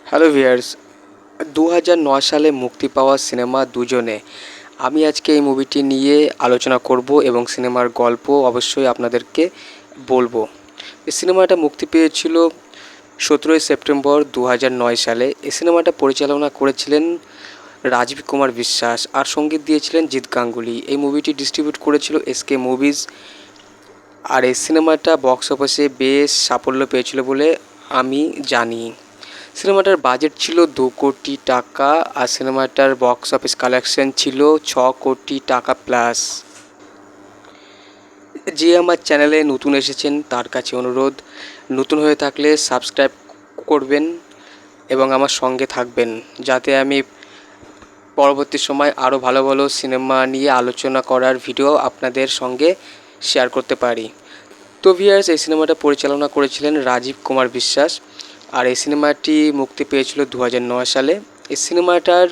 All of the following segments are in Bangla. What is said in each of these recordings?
হ্যালো ভিউয়ার্স, 2009 সালে মুক্তি পাওয়া সিনেমা দুজনে। আমি আজকে এই মুভিটি নিয়ে আলোচনা করব এবং সিনেমার গল্প অবশ্যই আপনাদেরকে বলবো। এই সিনেমাটা মুক্তি পেয়েছিল 17ই সেপ্টেম্বর 2009 সালে। এই সিনেমাটা পরিচালনা করেছিলেন রাজীব কুমার বিশ্বাস আর সঙ্গীত দিয়েছিলেন জিৎ গাঙ্গুলি। এই মুভিটি ডিস্ট্রিবিউট করেছিল এসকে মুভিজ। আর এই সিনেমাটা বক্স অফিসে বেশ সাফল্য পেয়েছিল বলে আমি জানি। সিনেমাটার বাজেট ছিল 2 কোটি টাকা আর সিনেমাটার বক্স অফিস কালেকশন ছিল 6 কোটি টাকা প্লাস। যে আমার চ্যানেলে নতুন এসেছেন তার কাছে অনুরোধ, নতুন হয়ে থাকলে সাবস্ক্রাইব করবেন এবং আমার সঙ্গে থাকবেন, যাতে আমি পরবর্তী সময় আরও ভালো ভালো সিনেমা নিয়ে আলোচনা করার ভিডিও আপনাদের সঙ্গে শেয়ার করতে পারি। তো ভিউয়ার্স, এই সিনেমাটা পরিচালনা করেছিলেন রাজীব কুমার বিশ্বাস আর এই সিনেমাটি মুক্তি পেয়েছিল 2009 সালে। এই সিনেমাটার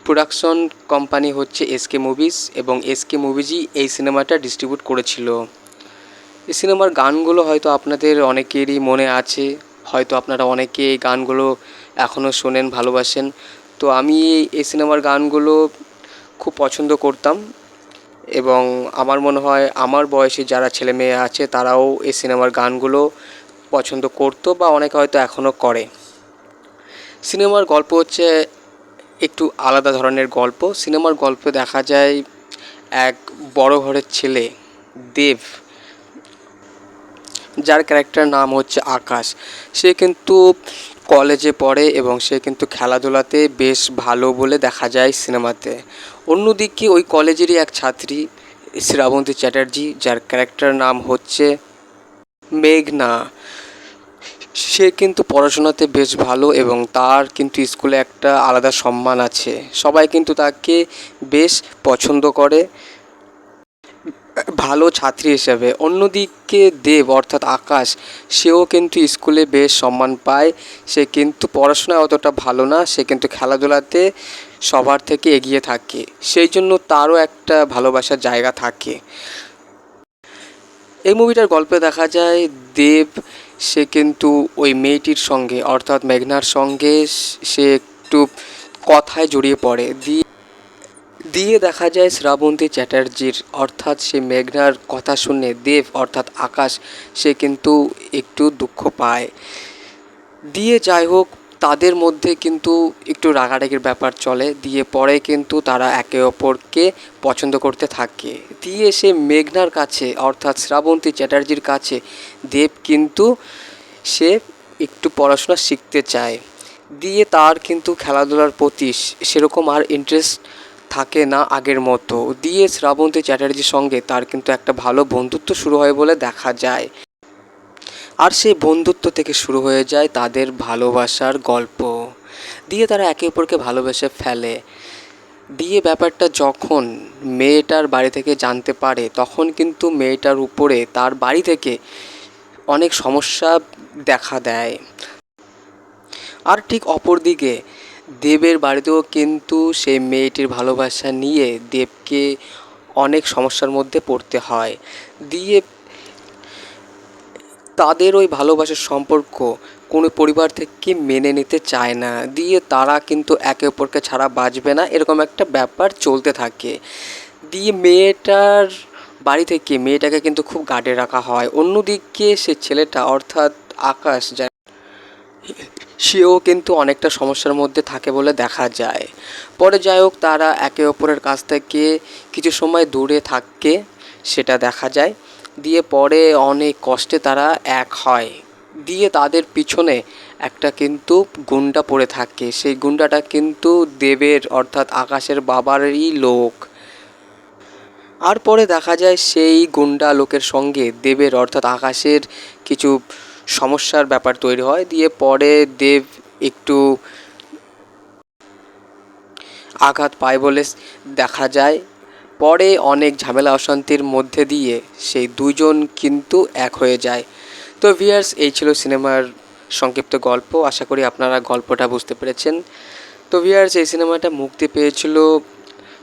প্রোডাকশন কোম্পানি হচ্ছে এসকে মুভিজ এবং এসকে মুভিজই এই সিনেমাটা ডিস্ট্রিবিউট করেছিল। এই সিনেমার গানগুলো হয়তো আপনাদের অনেকেরই মনে আছে, হয়তো আপনারা অনেকে এই গানগুলো এখনও শোনেন, ভালোবাসেন। তো আমি এই সিনেমার গানগুলো খুব পছন্দ করতাম এবং আমার মনে হয় আমার বয়সী যারা ছেলে মেয়ে আছে তারাও এই সিনেমার গানগুলো পছন্দ করতো বা অনেকে হয়তো এখনও করে। সিনেমার গল্প হচ্ছে একটু আলাদা ধরনের গল্প। সিনেমার গল্পে দেখা যায় এক বড় ঘরের ছেলে দেব, যার ক্যারেক্টার নাম হচ্ছে আকাশ। সে কিন্তু কলেজে পড়ে এবং সে কিন্তু খেলাধুলাতে বেশ ভালো বলে দেখা যায় সিনেমাতে। অন্যদিকে ওই কলেজেরই এক ছাত্রী শ্রাবন্তী চ্যাটার্জি, যার ক্যারেক্টার নাম হচ্ছে মেঘনা। সে কিন্তু পড়াশোনাতে বেশ ভালো এবং তার কিন্তু স্কুলে একটা আলাদা সম্মান আছে। সবাই কিন্তু তাকে বেশ পছন্দ করে ভালো ছাত্রী হিসেবে। অন্যদিকে দেব অর্থাৎ আকাশ, সেও কিন্তু স্কুলে বেশ সম্মান পায়। সে কিন্তু পড়াশোনায় অতটা ভালো না, সে কিন্তু খেলাধুলাতে সবার থেকে এগিয়ে থাকে, সেই জন্য তারও একটা ভালোবাসার জায়গা থাকে। এই মুভিটার গল্পে দেখা যায় দেব সে কিন্তু ওই মেয়েটির সঙ্গে অর্থাৎ মেঘনার সঙ্গে সে একটু কথায় জড়িয়ে পড়ে। দিয়ে দেখা যায় শ্রাবন্তী চ্যাটার্জির অর্থাৎ সে মেঘনার কথা শুনে দেব অর্থাৎ আকাশ সে কিন্তু একটু দুঃখ পায়। দিয়ে যাই হোক, তাদের মধ্যে কিন্তু একটু রাগারাগির ব্যাপার চলে। দিয়ে পরে কিন্তু তারা একে অপরকে পছন্দ করতে থাকে। দিয়ে সে মেঘনার কাছে অর্থাৎ শ্রাবন্তী চ্যাটার্জির কাছে দেব কিন্তু সে একটু পড়াশোনা শিখতে চায়। দিয়ে তার কিন্তু খেলাধুলার প্রতি সেরকম আর ইন্টারেস্ট থাকে না আগের মতো। দিয়ে শ্রাবন্তী চ্যাটার্জির সঙ্গে তার কিন্তু একটা ভালো বন্ধুত্ব শুরু হয় বলে দেখা যায়। আর সেই বন্ধুত্ব থেকে শুরু হয়ে যায় তাদের ভালোবাসার গল্প। দিয়ে তারা একে অপরকে ভালোবেসে ফেলে। দিয়ে ব্যাপারটা যখন মেয়েটার বাড়ি থেকে জানতে পারে তখন কিন্তু মেয়েটার উপরে তার বাড়ি থেকে অনেক সমস্যা দেখা দেয়। আর ঠিক অপর দিকে দেবের বাড়িতেও কিন্তু সেই মেয়েটির ভালোবাসা নিয়ে দেবকে অনেক সমস্যার মধ্যে পড়তে হয়। দিয়ে তাদের ওই ভালোবাসার সম্পর্ক কোনো পরিবার থেকে মেনে নিতে চায় না। দিয়ে তারা কিন্তু একে অপরকে ছাড়া বাঁচবে না, এরকম একটা ব্যাপার চলতে থাকে। দিয়ে মেয়েটার বাড়ি থেকে মেয়েটাকে কিন্তু খুব গার্ডে রাখা হয়। অন্যদিকে সে ছেলেটা অর্থাৎ আকাশ সেও কিন্তু অনেকটা সমস্যার মধ্যে থাকে বলে দেখা যায়। পরে যাই হোক, তারা একে অপরের কাছ থেকে কিছু সময় দূরে থাকে সেটা দেখা যায়। দিয়ে পরে অনেক কষ্টে তারা এক হয়। দিয়ে তাদের পিছনে একটা কিন্তু গুন্ডা পড়ে থাকে। সেই গুন্ডাটা কিন্তু দেবের অর্থাৎ আকাশের বাবারই লোক। আর পরে দেখা যায় সেই গুন্ডা লোকের সঙ্গে দেবের অর্থাৎ আকাশের কিছু সমস্যার ব্যাপার তৈরি হয়। দিয়ে পরে দেব একটু আঘাত পায় বলে দেখা যায়। পরে অনেক ঝামেলা অশান্তির মধ্যে দিয়ে সেই দুজন কিন্তু এক হয়ে যায়। তো ভিউয়ার্স, এই ছিল সিনেমার সংক্ষিপ্ত গল্প। আশা করি আপনারা গল্পটা বুঝতে পেরেছেন। তো ভিউয়ার্স, এই সিনেমাটা মুক্তি পেয়েছিল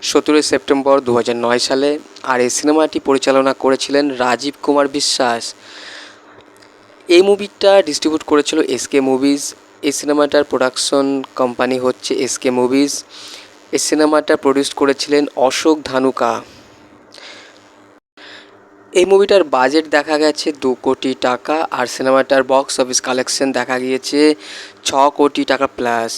17ই সেপ্টেম্বর 2009 সালে আর এই সিনেমাটি পরিচালনা করেছিলেন রাজীব কুমার বিশ্বাস। এই মুভিটা ডিস্ট্রিবিউট করেছিল এসকে মুভিজ এই সিনেমাটার প্রোডাকশন কোম্পানি হচ্ছে এসকে মুভিজ। এই সিনেমাটা প্রডিউস করেছিলেন অশোক ধানুকা। এই মুভিটার বাজেট দেখা গেছে 2 কোটি টাকা, আর সিনেমাটার বক্স অফিস কালেকশন দেখা গিয়েছে 6 কোটি টাকা প্লাস।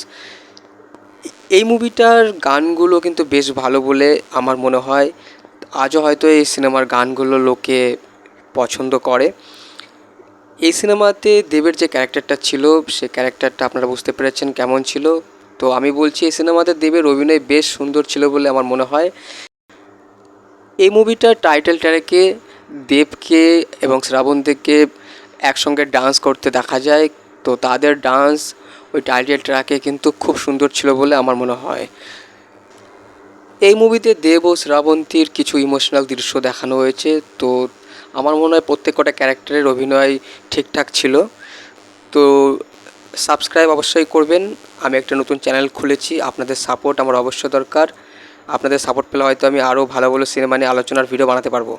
এই মুভিটার গানগুলো কিন্তু বেশ ভালো বলে আমার মনে হয়। আজও হয়তো এই সিনেমার গানগুলো লোকে পছন্দ করে। এই সিনেমাতে দেবের যে ক্যারেক্টারটা ছিল, সে ক্যারেক্টারটা আপনারা বুঝতে পেরেছেন কেমন ছিল। তো আমি বলছি এই সিনেমাতে দেবের অভিনয় বেশ সুন্দর ছিল বলে আমার মনে হয়। এই মুভিটার টাইটেল ট্র্যাকে দেবকে এবং শ্রাবন্তীকে একসঙ্গে ডান্স করতে দেখা যায়। তো তাদের ডান্স ওই টাইটেল ট্র্যাকে কিন্তু খুব সুন্দর ছিল বলে আমার মনে হয়। এই মুভিতে দেব ও শ্রাবন্তীর কিছু ইমোশনাল দৃশ্য দেখানো হয়েছে। তো আমার মনে হয় প্রত্যেক কটা ক্যারেক্টারের অভিনয় ঠিকঠাক ছিল। তো সাবস্ক্রাইব অবশ্যই করবেন। আমি একটা নতুন চ্যানেল খুলেছি, আপনাদের সাপোর্ট আমার অবশ্যই দরকার। আপনাদের সাপোর্ট পেলে হয়তো আমি আরও ভালো ভালো সিনেমা নিয়ে আলোচনার ভিডিও বানাতে পারবো।